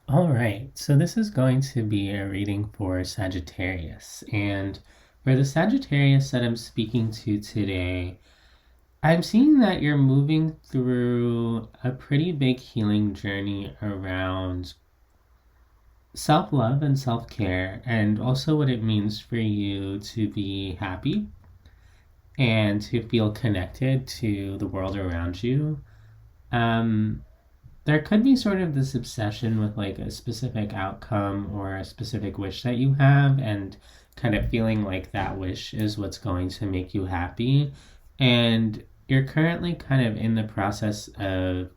All right, so this is going to be a reading for Sagittarius. And for the Sagittarius that I'm speaking to today, I'm seeing that you're moving through a pretty big healing journey around self love and self care, and also what it means for you to be happy and to feel connected to the world around you. Um, there could be sort of this obsession with like a specific outcome or a specific wish that you have, and kind of feeling like that wish is what's going to make you happy. And you're currently kind of in the process of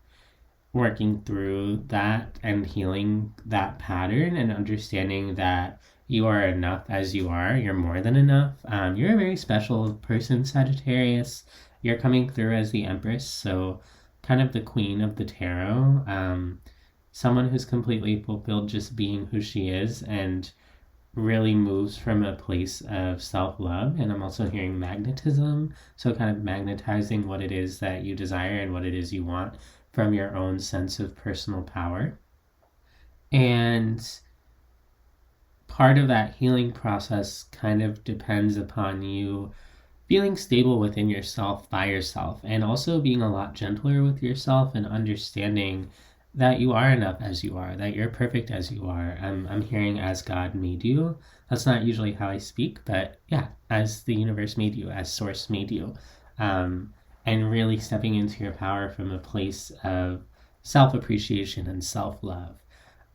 working through that and healing that pattern and understanding that you are enough as you are. You're more than enough. You're a very special person, Sagittarius. You're coming through as the Empress, so kind of the queen of the tarot. Someone who's completely fulfilled just being who she is and really moves from a place of self love. And I'm also hearing magnetism. So, kind of magnetizing what it is that you desire and what it is you want from your own sense of personal power. And part of that healing process kind of depends upon you feeling stable within yourself by yourself, and also being a lot gentler with yourself and understanding that you are enough as you are, that you're perfect as you are. I'm hearing as God made you. That's not usually how I speak, but yeah, as the universe made you, as source made you. And really stepping into your power from a place of self appreciation and self love.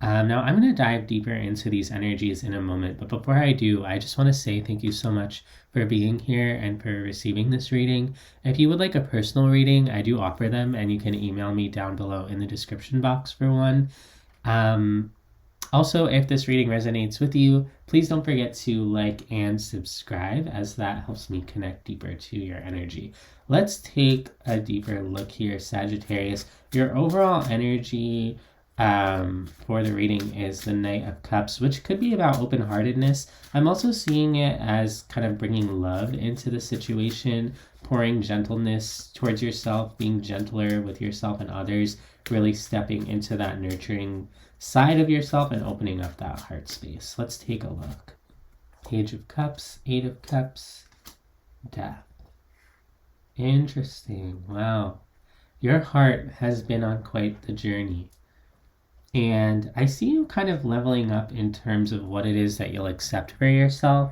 Now, I'm going to dive deeper into these energies in a moment, but before I do, I just want to say thank you so much for being here and for receiving this reading. If you would like a personal reading, I do offer them, and you can email me down below in the description box for one. Um, Also, if this reading resonates with you, please don't forget to like and subscribe, as that helps me connect deeper to your energy. Let's take a deeper look here, Sagittarius. Your overall energy for the reading is the Knight of Cups, which could be about open-heartedness. I'm also seeing it as kind of bringing love into the situation, pouring gentleness towards yourself, being gentler with yourself and others, really stepping into that nurturing side of yourself and opening up that heart space. Let's take a look. Page of Cups, Eight of Cups, Death. Interesting. Wow. Your heart has been on quite the journey. And I see you kind of leveling up in terms of what it is that you'll accept for yourself,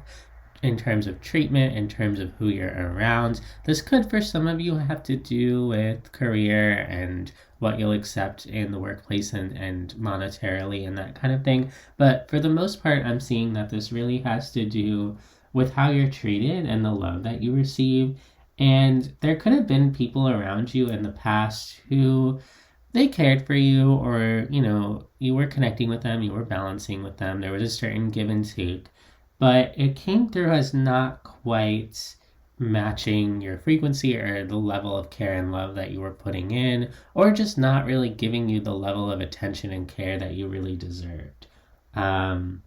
in terms of treatment, in terms of who you're around. This could, for some of you, have to do with career and what you'll accept in the workplace and monetarily and that kind of thing. But for the most part, I'm seeing that this really has to do with how you're treated and the love that you receive. And there could have been people around you in the past who they cared for you, or you were connecting with them, you were balancing with them, there was a certain give and take, but it came through as not quite matching your frequency or the level of care and love that you were putting in, or just not really giving you the level of attention and care that you really deserved. And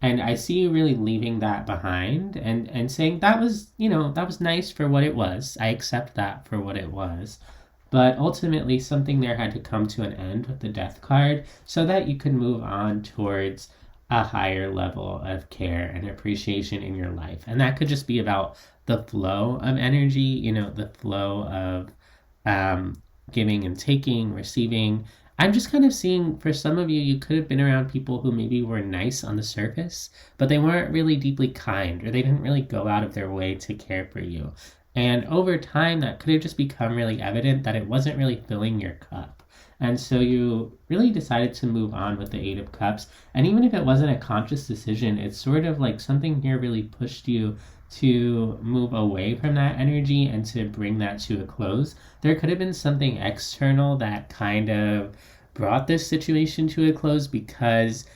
I see you really leaving that behind, and saying that was nice for what it was. I accept that for what it was. But ultimately, something there had to come to an end with the Death card so that you could move on towards a higher level of care and appreciation in your life. And that could just be about the flow of energy, the flow of giving and taking, receiving. I'm just kind of seeing, for some of you, you could have been around people who maybe were nice on the surface, but they weren't really deeply kind, or they didn't really go out of their way to care for you. And over time, that could have just become really evident that it wasn't really filling your cup. And so you really decided to move on with the Eight of Cups. And even if it wasn't a conscious decision, it's sort of like something here really pushed you to move away from that energy and to bring that to a close. There could have been something external that kind of brought this situation to a close, because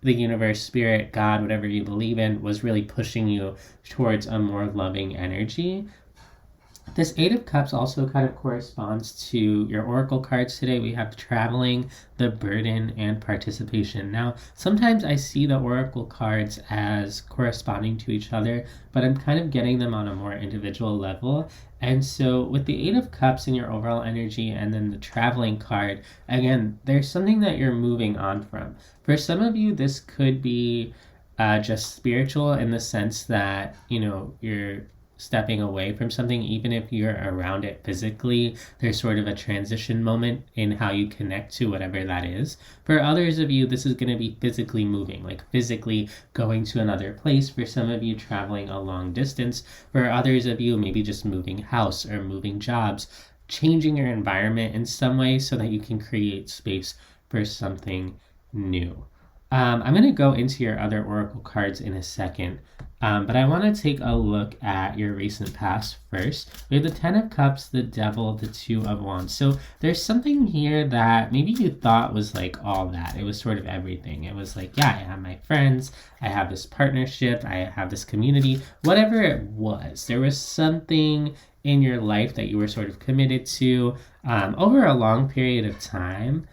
the universe, spirit, God, whatever you believe in, was really pushing you towards a more loving energy. This Eight of Cups also kind of corresponds to your oracle cards today. We have traveling, the burden, and participation. Now, sometimes I see the oracle cards as corresponding to each other, but I'm kind of getting them on a more individual level. And so, with the Eight of Cups in your overall energy and then the traveling card, again, there's something that you're moving on from. For some of you, this could be just spiritual in the sense that, you're stepping away from something, even if you're around it physically. There's sort of a transition moment in how you connect to whatever that is. For others of you, this is going to be physically moving, like physically going to another place. For some of you, traveling a long distance. For others of you, maybe just moving house or moving jobs, changing your environment in some way so that you can create space for something new. I'm going to go into your other oracle cards in a second, but I want to take a look at your recent past first. We have the Ten of Cups, the Devil, the Two of Wands. So there's something here that maybe you thought was like all that. It was sort of everything. It was like, yeah, I have my friends, I have this partnership, I have this community, whatever it was. There was something in your life that you were sort of committed to over a long period of time.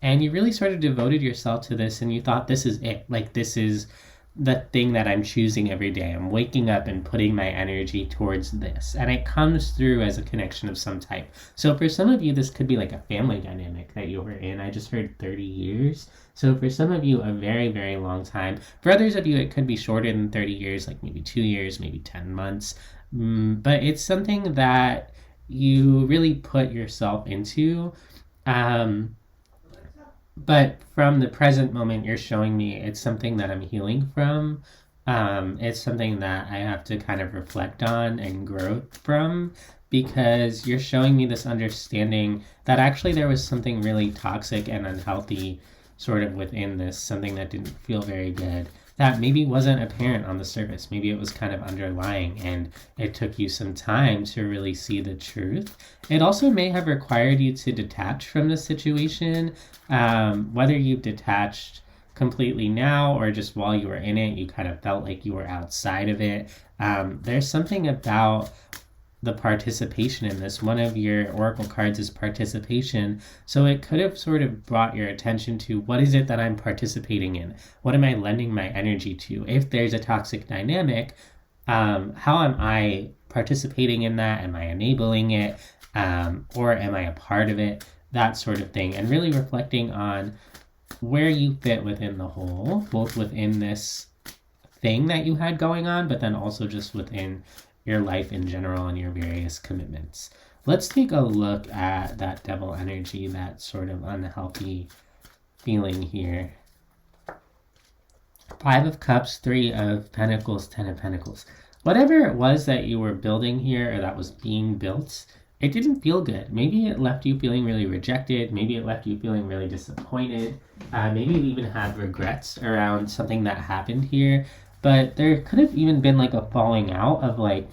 And you really sort of devoted yourself to this, and you thought, this is it. Like, this is the thing that I'm choosing every day. I'm waking up and putting my energy towards this. And it comes through as a connection of some type. So for some of you, this could be like a family dynamic that you were in. I just heard 30 years. So for some of you, a very, very long time. For others of you, it could be shorter than 30 years, like maybe 2 years, maybe 10 months. But it's something that you really put yourself into. But from the present moment, you're showing me it's something that I'm healing from. It's something that I have to kind of reflect on and grow from, because you're showing me this understanding that actually there was something really toxic and unhealthy sort of within this, something that didn't feel very good, that maybe wasn't apparent on the surface. Maybe it was kind of underlying and it took you some time to really see the truth. It also may have required you to detach from the situation, whether you've detached completely now or just while you were in it, you kind of felt like you were outside of it. There's something about the participation in this. One of your oracle cards is participation. So it could have sort of brought your attention to, what is it that I'm participating in? What am I lending my energy to? If there's a toxic dynamic, how am I participating in that? Am I enabling it? Or am I a part of it? That sort of thing. And really reflecting on where you fit within the whole, both within this thing that you had going on, but then also just within your life in general and your various commitments. Let's take a look at that devil energy, that sort of unhealthy feeling here. Five of Cups, Three of Pentacles, Ten of Pentacles. Whatever it was that you were building here or that was being built, it didn't feel good. Maybe it left you feeling really rejected. Maybe it left you feeling really disappointed. Maybe you even had regrets around something that happened here. But there could have even been like a falling out of like,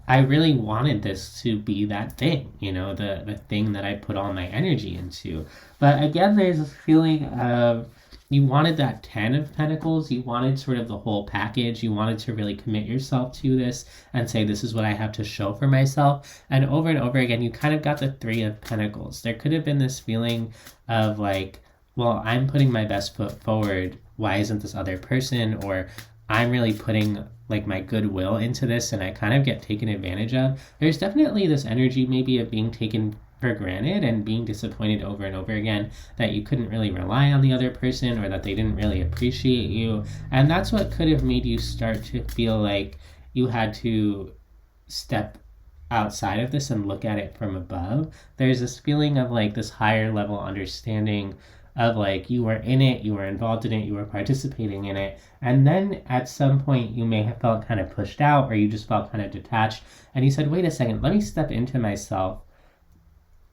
I really wanted this to be that thing, the thing that I put all my energy into. But again, there's this feeling of, you wanted that 10 of Pentacles. You wanted sort of the whole package. You wanted to really commit yourself to this and say, this is what I have to show for myself. And over again, you kind of got the 3 of Pentacles. There could have been this feeling of like, well, I'm putting my best foot forward. Why isn't this other person? Or I'm really putting like my goodwill into this and I kind of get taken advantage of. There's definitely this energy maybe of being taken for granted and being disappointed over and over again that you couldn't really rely on the other person or that they didn't really appreciate you. And that's what could have made you start to feel like you had to step outside of this and look at it from above. There's this feeling of like this higher level understanding of like, you were in it, you were involved in it, you were participating in it, and then at some point you may have felt kind of pushed out or you just felt kind of detached, and you said, wait a second, let me step into myself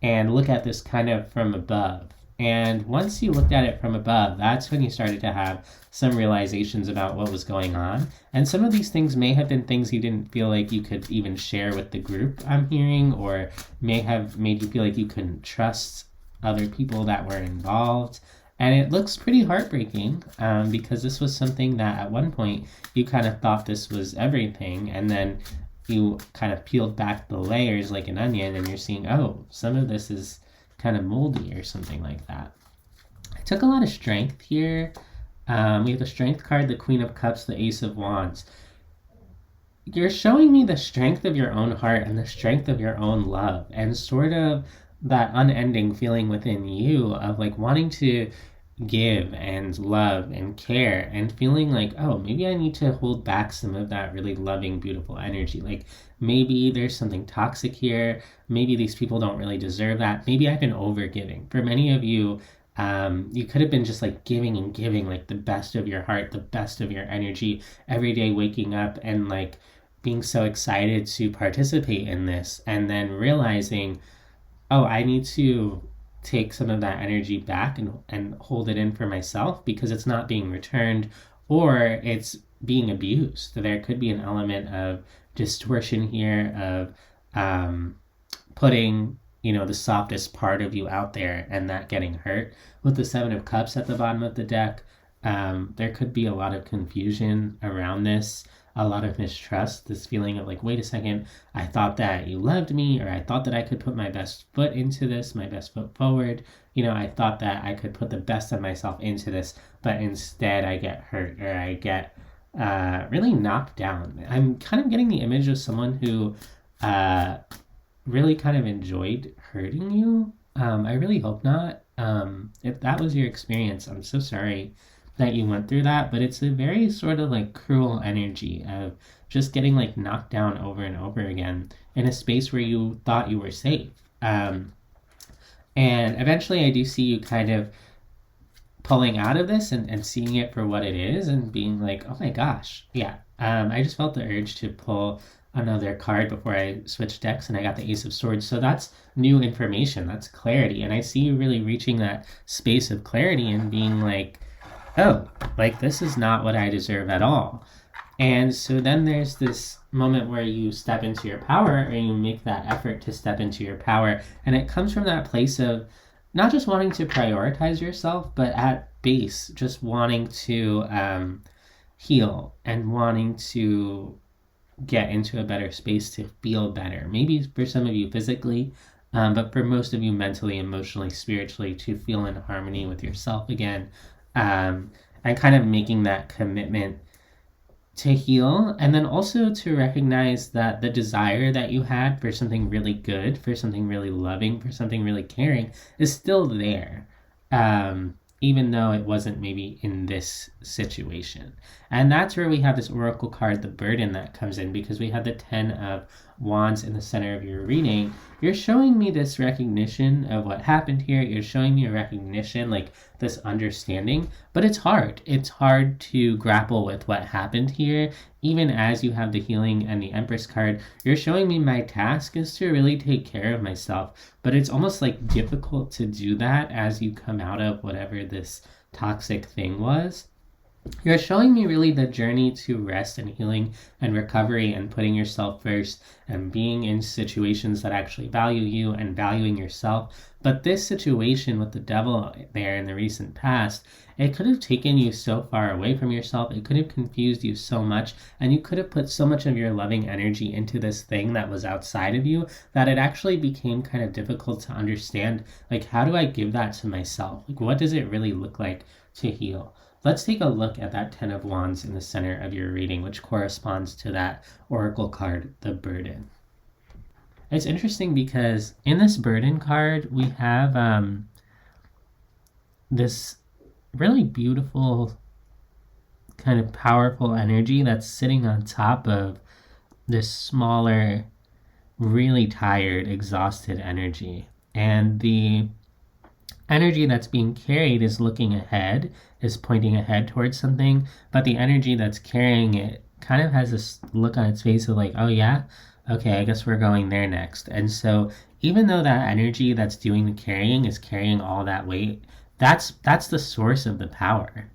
and look at this kind of from above. And once you looked at it from above, that's when you started to have some realizations about what was going on. And some of these things may have been things you didn't feel like you could even share with the group, I'm hearing, or may have made you feel like you couldn't trust other people that were involved. And it looks pretty heartbreaking because this was something that at one point you kind of thought this was everything, and then you kind of peeled back the layers like an onion and you're seeing, oh, some of this is kind of moldy or something like that. I took a lot of strength here. We have the strength card, the Queen of Cups, the Ace of Wands. You're showing me the strength of your own heart and the strength of your own love and sort of that unending feeling within you of like wanting to give and love and care and feeling like, oh, maybe I need to hold back some of that really loving, beautiful energy. Like maybe there's something toxic here. Maybe these people don't really deserve that. Maybe I've been over giving. For many of you, you could have been just like giving and giving like the best of your heart, the best of your energy every day, waking up and like being so excited to participate in this and then realizing, oh, I need to take some of that energy back and hold it in for myself because it's not being returned or it's being abused. So there could be an element of distortion here of putting, the softest part of you out there and that getting hurt. With the Seven of Cups at the bottom of the deck, there could be a lot of confusion around this, a lot of mistrust, this feeling of like, wait a second, I thought that you loved me, or I thought that I could put my best foot into this, my best foot forward. I thought that I could put the best of myself into this, but instead I get hurt or I get really knocked down. I'm kind of getting the image of someone who really kind of enjoyed hurting you. I really hope not. If that was your experience, I'm so sorry that you went through that, but it's a very sort of like cruel energy of just getting like knocked down over and over again in a space where you thought you were safe. And eventually I do see you kind of pulling out of this and seeing it for what it is and being like, oh my gosh, yeah. I just felt the urge to pull another card before I switched decks and I got the Ace of Swords. So that's new information, that's clarity. And I see you really reaching that space of clarity and being like, oh, like this is not what I deserve at all. And so then there's this moment where you step into your power or you make that effort to step into your power. And it comes from that place of not just wanting to prioritize yourself, but at base, just wanting to heal and wanting to get into a better space to feel better. Maybe for some of you physically, but for most of you mentally, emotionally, spiritually, to feel in harmony with yourself again. And kind of making that commitment to heal, and then also to recognize that the desire that you had for something really good, for something really loving, for something really caring is still there, even though it wasn't maybe in this situation. And that's where we have this oracle card, the burden, that comes in, because we have the 10 of Wands in the center of your reading. You're showing me this recognition of what happened here. You're showing me a recognition, like this understanding, but it's hard. It's hard to grapple with what happened here. Even as you have the healing and the Empress card, you're showing me my task is to really take care of myself, but it's almost like difficult to do that as you come out of whatever this toxic thing was. You're showing me really the journey to rest and healing and recovery and putting yourself first and being in situations that actually value you and valuing yourself. But this situation with the devil there in the recent past, it could have taken you so far away from yourself. It could have confused you so much, and you could have put so much of your loving energy into this thing that was outside of you that it actually became kind of difficult to understand, like, how do I give that to myself? Like, what does it really look like to heal? Let's take a look at that 10 of Wands in the center of your reading, which corresponds to that oracle card, the burden. It's interesting because in this burden card, we have this really beautiful, kind of powerful energy that's sitting on top of this smaller, really tired, exhausted energy. And the energy that's being carried is looking ahead, is pointing ahead towards something, but the energy that's carrying it kind of has this look on its face of like, oh yeah, okay, I guess we're going there next. And so even though that energy that's doing the carrying is carrying all that weight, that's the source of the power,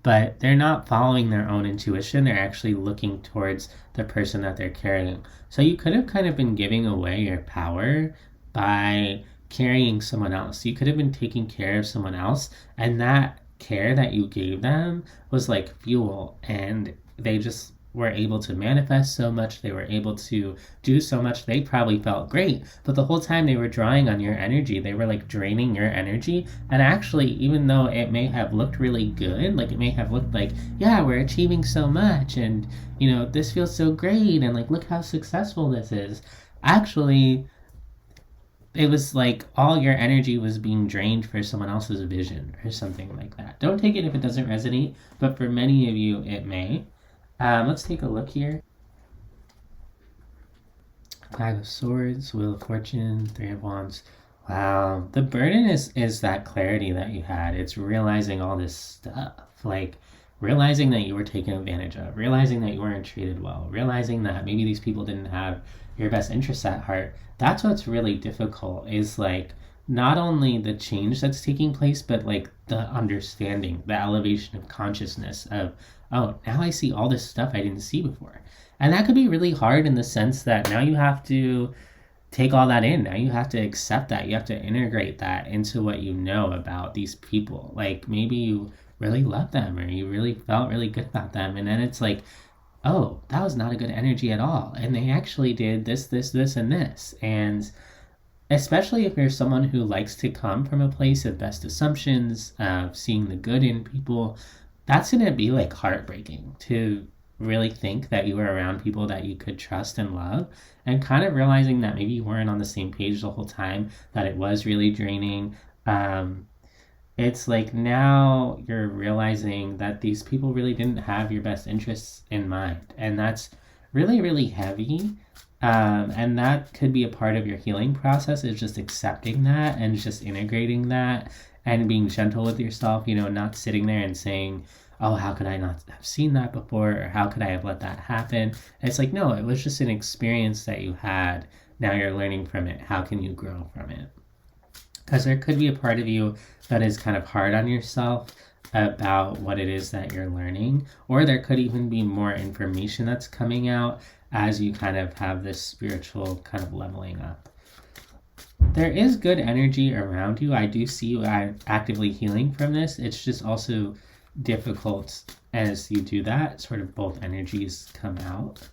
but they're not following their own intuition. They're actually looking towards the person that they're carrying. So you could have kind of been giving away your power by carrying someone else. You could have been taking care of someone else, and that care that you gave them was like fuel, and they just were able to manifest so much, they were able to do so much, they probably felt great. But the whole time they were drawing on your energy, they were like draining your energy. And actually, even though it may have looked really good, like it may have looked like, yeah, we're achieving so much and, this feels so great and like, look how successful this is. Actually, it was like all your energy was being drained for someone else's vision or something like that. Don't take it if it doesn't resonate, but for many of you, it may. Let's take a look here. Five of Swords, Wheel of Fortune, Three of Wands. Wow, the burden is that clarity that you had. It's realizing all this stuff, like realizing that you were taken advantage of, realizing that you weren't treated well, realizing that maybe these people didn't have your best interests at heart. That's what's really difficult, is like not only the change that's taking place, but like the understanding, the elevation of consciousness of, oh, now I see all this stuff I didn't see before. And that could be really hard in the sense that now you have to take all that in. Now you have to accept that. You have to integrate that into what you know about these people. Like maybe you really love them or you really felt really good about them. And then it's like, oh, that was not a good energy at all. And they actually did this, this, and this. And especially if you're someone who likes to come from a place of best assumptions, of seeing the good in people, that's going to be like heartbreaking to really think that you were around people that you could trust and love, and kind of realizing that maybe you weren't on the same page the whole time, that it was really draining. It's like now you're realizing that these people really didn't have your best interests in mind, and that's really, really heavy. And that could be a part of your healing process, is just accepting that and just integrating that and being gentle with yourself, not sitting there and saying, oh, how could I not have seen that before? Or how could I have let that happen? And it's like, no, it was just an experience that you had. Now you're learning from it. How can you grow from it? Because there could be a part of you that is kind of hard on yourself about what it is that you're learning, or there could even be more information that's coming out as you kind of have this spiritual kind of leveling up. There is good energy around you. I do see you actively healing from this. It's just also difficult as you do that, sort of both energies come out.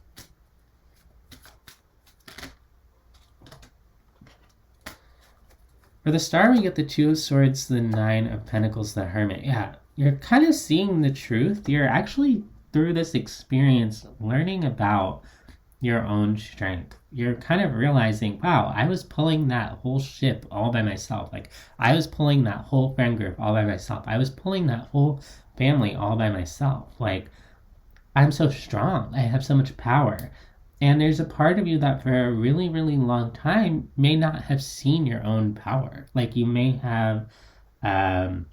For the Star, we get the Two of Swords, the Nine of Pentacles, the Hermit. Yeah, you're kind of seeing the truth. You're actually, through this experience, learning about your own strength. You're kind of realizing, wow, I was pulling that whole ship all by myself. Like, I was pulling that whole friend group all by myself. I was pulling that whole family all by myself. Like, I'm so strong. I have so much power. And there's a part of you that for a really, really long time may not have seen your own power. Like, you may have been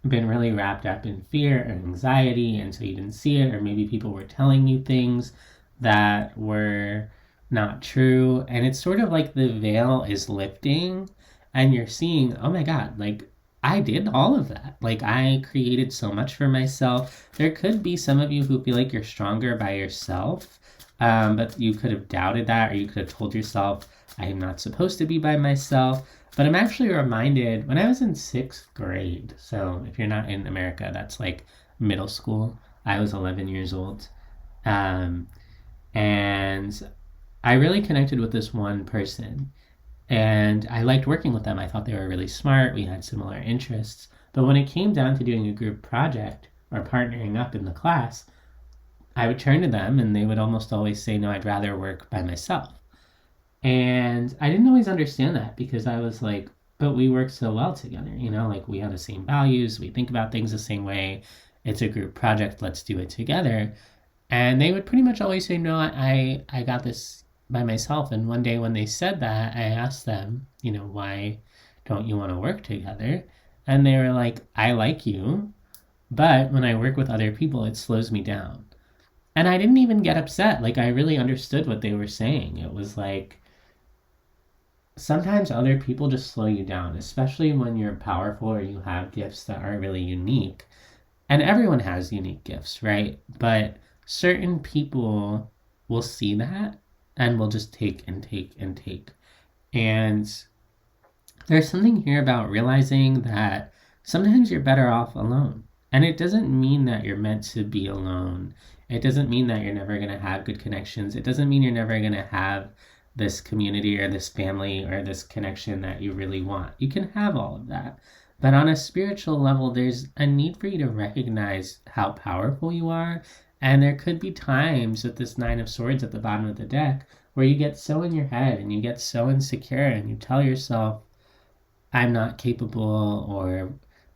really wrapped up in fear or anxiety, and so you didn't see it, or maybe people were telling you things that were not true. And it's sort of like the veil is lifting and you're seeing, oh my God, like I did all of that. Like I created so much for myself. There could be some of you who feel like you're stronger by yourself, but you could have doubted that, or you could have told yourself, I am not supposed to be by myself. But I'm actually reminded when I was in 6th grade, so if you're not in America, that's like middle school. I was 11 years old. And I really connected with this one person, and I liked working with them. I thought they were really smart. We had similar interests. But when it came down to doing a group project or partnering up in the class, I would turn to them and they would almost always say, no, I'd rather work by myself. And I didn't always understand that, because I was like, but we work so well together, like we have the same values, we think about things the same way. It's a group project, let's do it together. And they would pretty much always say, no, I got this by myself. And one day when they said that, I asked them, why don't you want to work together? And they were like, I like you, but when I work with other people, it slows me down. And I didn't even get upset. Like, I really understood what they were saying. It was like, sometimes other people just slow you down, especially when you're powerful or you have gifts that are really unique. And everyone has unique gifts, right? But certain people will see that and will just take and take and take. And there's something here about realizing that sometimes you're better off alone. And it doesn't mean that you're meant to be alone. It doesn't mean that you're never going to have good connections. It doesn't mean you're never going to have this community or this family or this connection that you really want. You can have all of that. But on a spiritual level, there's a need for you to recognize how powerful you are. And there could be times with this Nine of Swords at the bottom of the deck where you get so in your head and you get so insecure and you tell yourself, I'm not capable, or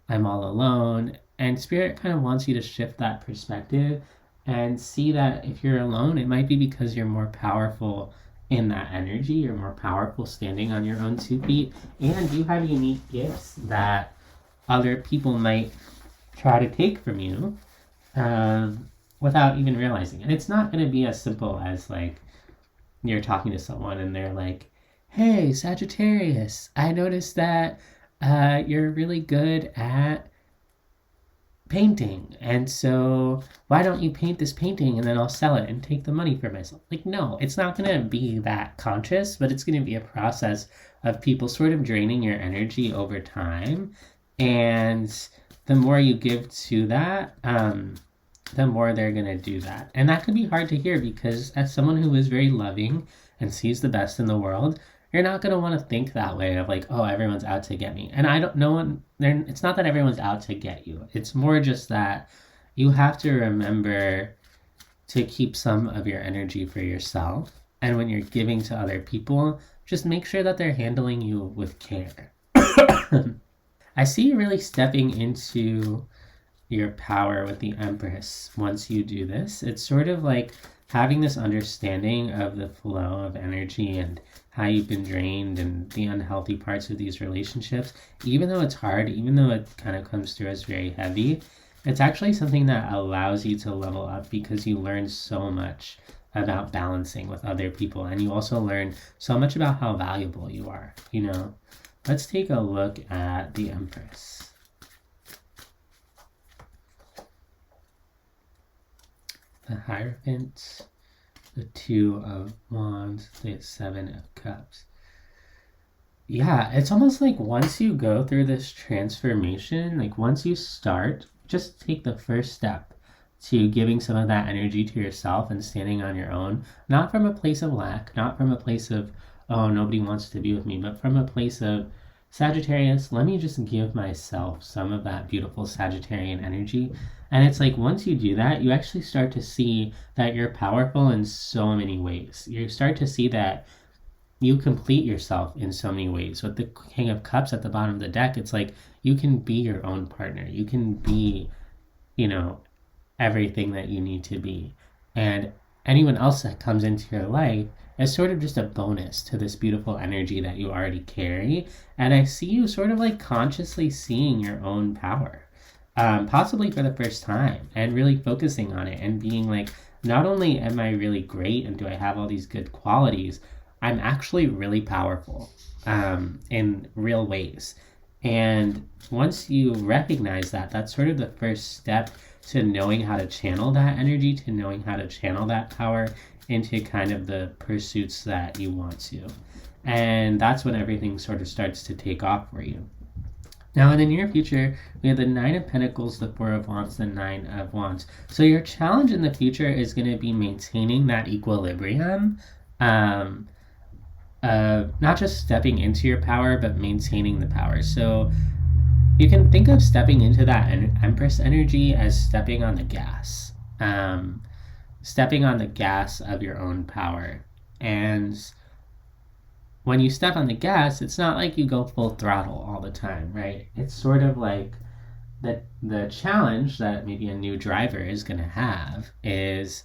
I'm all alone. And Spirit kind of wants you to shift that perspective and see that if you're alone, it might be because you're more powerful in that energy. You're more powerful standing on your own 2 feet, and you have unique gifts that other people might try to take from you without even realizing. And it's not going to be as simple as like you're talking to someone and they're like, hey, Sagittarius, I noticed that you're really good at painting, and so why don't you paint this painting and then I'll sell it and take the money for myself. Like, no, it's not going to be that conscious, but it's going to be a process of people sort of draining your energy over time. And the more you give to that, the more they're going to do that. And that can be hard to hear because as someone who is very loving and sees the best in the world, you're not going to want to think that way of like, oh, everyone's out to get me. And it's not that everyone's out to get you. It's more just that you have to remember to keep some of your energy for yourself. And when you're giving to other people, just make sure that they're handling you with care. I see you really stepping into your power with the Empress once you do this. It's sort of like having this understanding of the flow of energy and how you've been drained and the unhealthy parts of these relationships. Even though it's hard, even though it kind of comes through as very heavy, it's actually something that allows you to level up because you learn so much about balancing with other people, and you also learn so much about how valuable you are. Let's take a look at the Empress. The Hierophant, the Two of Wands, the Seven of Cups. Yeah, it's almost like once you go through this transformation, like once you start, just take the first step to giving some of that energy to yourself and standing on your own, not from a place of lack, not from a place of, oh, nobody wants to be with me, but from a place of, Sagittarius, let me just give myself some of that beautiful Sagittarian energy. And it's like once you do that, you actually start to see that you're powerful in so many ways. You start to see that you complete yourself in so many ways. With the King of Cups at the bottom of the deck, it's like you can be your own partner. You can be, everything that you need to be. And anyone else that comes into your life is sort of just a bonus to this beautiful energy that you already carry. And I see you sort of like consciously seeing your own power, possibly for the first time, and really focusing on it and being like, not only am I really great and do I have all these good qualities, I'm actually really powerful in real ways. And once you recognize that, that's sort of the first step to knowing how to channel that energy, to knowing how to channel that power into kind of the pursuits that you want to. And that's when everything sort of starts to take off for you. Now, in the near future, we have the Nine of Pentacles, the Four of Wands, the Nine of Wands. So your challenge in the future is going to be maintaining that equilibrium, not just stepping into your power, but maintaining the power. So you can think of stepping into that Empress energy as stepping on the gas. Stepping on the gas of your own power. And when you step on the gas, it's not like you go full throttle all the time, right? It's sort of like the challenge that maybe a new driver is going to have is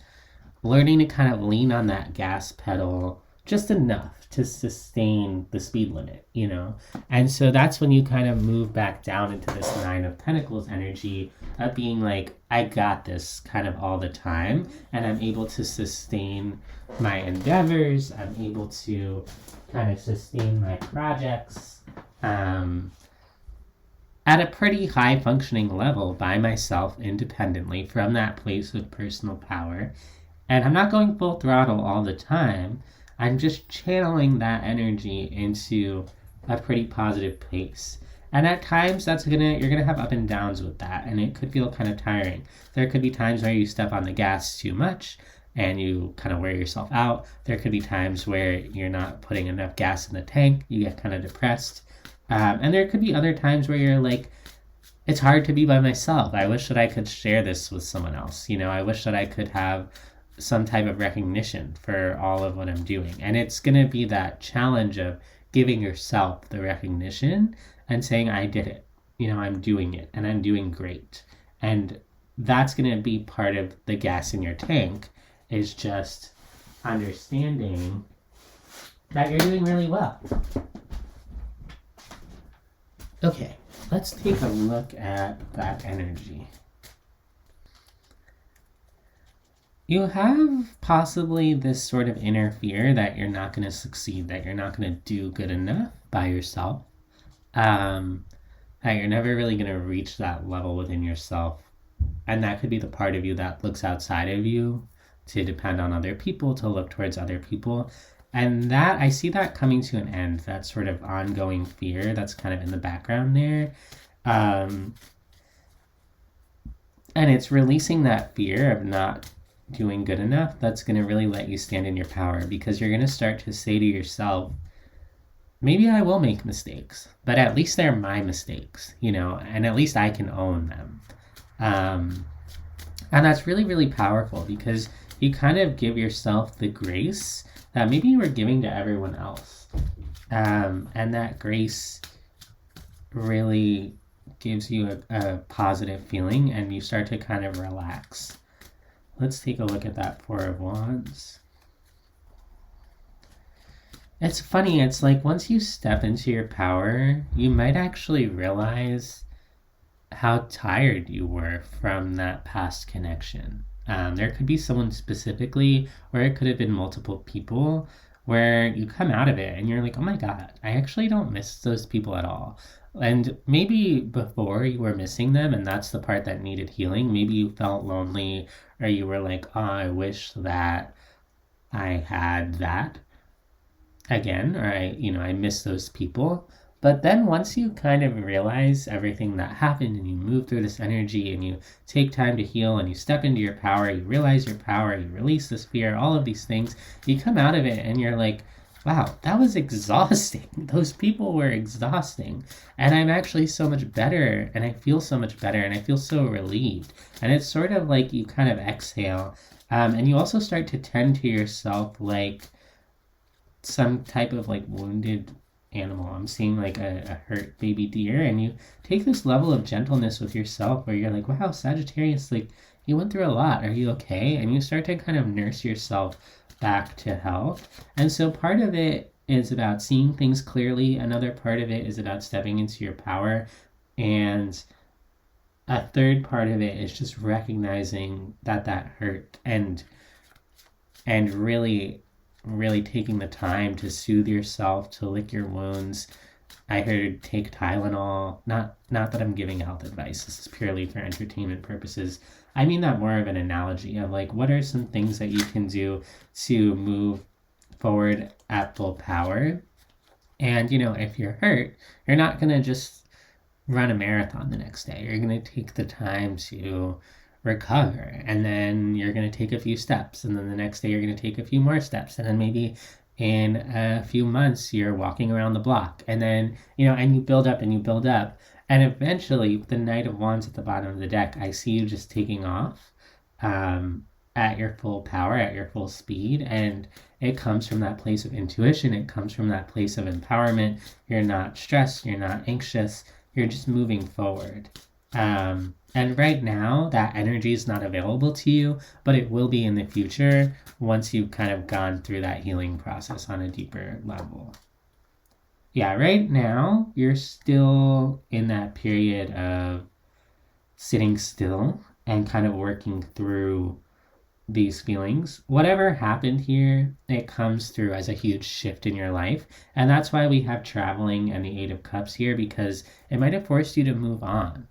learning to kind of lean on that gas pedal just enough to sustain the speed limit, And so that's when you kind of move back down into this Nine of Pentacles energy of being like, I got this kind of all the time, and I'm able to sustain my endeavors. I'm able to kind of sustain my projects at a pretty high functioning level by myself independently from that place of personal power. And I'm not going full throttle all the time. I'm just channeling that energy into a pretty positive place. And at times you're gonna have up and downs with that, and it could feel kind of tiring. There could be times where you step on the gas too much and you kind of wear yourself out. There could be times where you're not putting enough gas in the tank, you get kind of depressed. And there could be other times where you're like, it's hard to be by myself. I wish that I could share this with someone else. I wish that I could have some type of recognition for all of what I'm doing. And it's going to be that challenge of giving yourself the recognition and saying, I did it. I'm doing it and I'm doing great. And that's going to be part of the gas in your tank, is just understanding that you're doing really well. Okay, let's take a look at that energy. You have possibly this sort of inner fear that you're not going to succeed, that you're not going to do good enough by yourself, that you're never really going to reach that level within yourself. And that could be the part of you that looks outside of you to depend on other people, to look towards other people. And that, I see that coming to an end, that sort of ongoing fear that's kind of in the background there. And it's releasing that fear of not doing good enough that's going to really let you stand in your power, because you're going to start to say to yourself, maybe I will make mistakes, but at least they're my mistakes, and at least I can own them. And that's really, really powerful, because you kind of give yourself the grace that maybe you were giving to everyone else. And that grace really gives you a positive feeling, and you start to kind of relax. Let's take a look at that Four of Wands. It's funny, it's like once you step into your power, you might actually realize how tired you were from that past connection. There could be someone specifically, or it could have been multiple people, where you come out of it and you're like, oh my God, I actually don't miss those people at all. And maybe before you were missing them, and that's the part that needed healing. Maybe you felt lonely, or you were like, oh, I wish that I had that again, or I miss those people. But then once you kind of realize everything that happened, and you move through this energy, and you take time to heal, and you step into your power, you realize your power, you release this fear, all of these things, you come out of it and you're like, wow, that was exhausting. Those people were exhausting. And I'm actually so much better, and I feel so much better, and I feel so relieved. And it's sort of like you kind of exhale, and you also start to tend to yourself like some type of like wounded animal. I'm seeing like a hurt baby deer, and you take this level of gentleness with yourself where you're like, wow, Sagittarius, like you went through a lot. Are you okay? And you start to kind of nurse yourself back to health. And so part of it is about seeing things clearly. Another part of it is about stepping into your power. And a third part of it is just recognizing that hurt, and really taking the time to soothe yourself, to lick your wounds. I heard take Tylenol. Not that I'm giving health advice. This is purely for entertainment purposes. I mean that more of an analogy of like, what are some things that you can do to move forward at full power? And, if you're hurt, you're not going to just run a marathon the next day. You're going to take the time to recover, and then you're going to take a few steps, and then the next day you're going to take a few more steps, and then maybe in a few months you're walking around the block, and then and you build up and you build up, and eventually the Knight of Wands at the bottom of the deck, I see you just taking off at your full power, at your full speed. And it comes from that place of intuition, it comes from that place of empowerment. You're not stressed, you're not anxious, you're just moving forward. And right now, that energy is not available to you, but it will be in the future once you've kind of gone through that healing process on a deeper level. Yeah, right now, you're still in that period of sitting still and kind of working through these feelings. Whatever happened here, it comes through as a huge shift in your life. And that's why we have traveling and the Eight of Cups here, because it might have forced you to move on.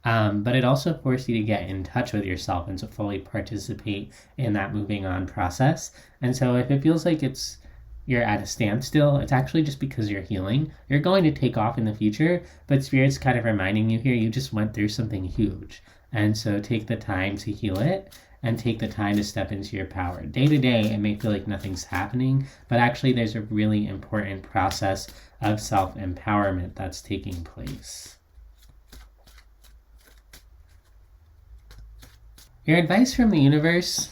But it also forced you to get in touch with yourself and to fully participate in that moving on process. And so if it feels like it's you're at a standstill, it's actually just because you're healing. You're going to take off in the future, but Spirit's kind of reminding you here you just went through something huge. And so take the time to heal it and take the time to step into your power. Day to day, it may feel like nothing's happening, but actually, there's a really important process of self empowerment that's taking place. Your advice from the universe,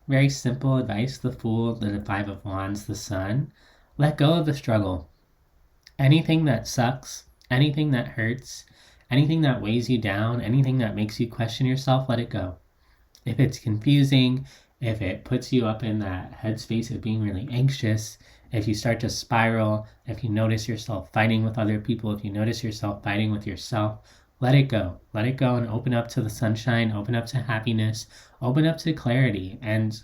very simple advice: the Fool, the Five of Wands, the Sun. Let go of the struggle. Anything that sucks, anything that hurts, anything that weighs you down, anything that makes you question yourself, let it go. If it's confusing, if it puts you up in that headspace of being really anxious, if you start to spiral, if you notice yourself fighting with other people, if you notice yourself fighting with yourself, let it go. Let it go and open up to the sunshine, open up to happiness, open up to clarity. And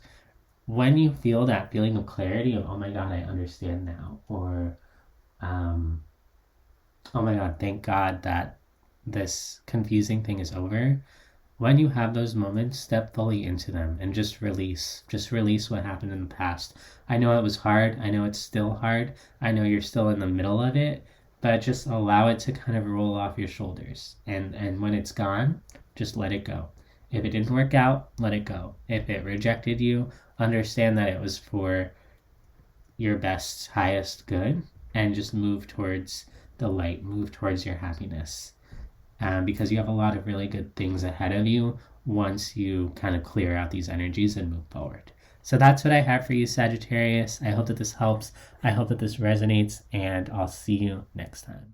when you feel that feeling of clarity of, oh my God, I understand now, or oh my God, thank God that this confusing thing is over. When you have those moments, step fully into them and just release. Just release what happened in the past. I know it was hard. I know it's still hard. I know you're still in the middle of it, but just allow it to kind of roll off your shoulders. And when it's gone, just let it go. If it didn't work out, let it go. If it rejected you, understand that it was for your best, highest good, and just move towards the light, move towards your happiness. Because you have a lot of really good things ahead of you once you kind of clear out these energies and move forward. So that's what I have for you, Sagittarius. I hope that this helps. I hope that this resonates, and I'll see you next time.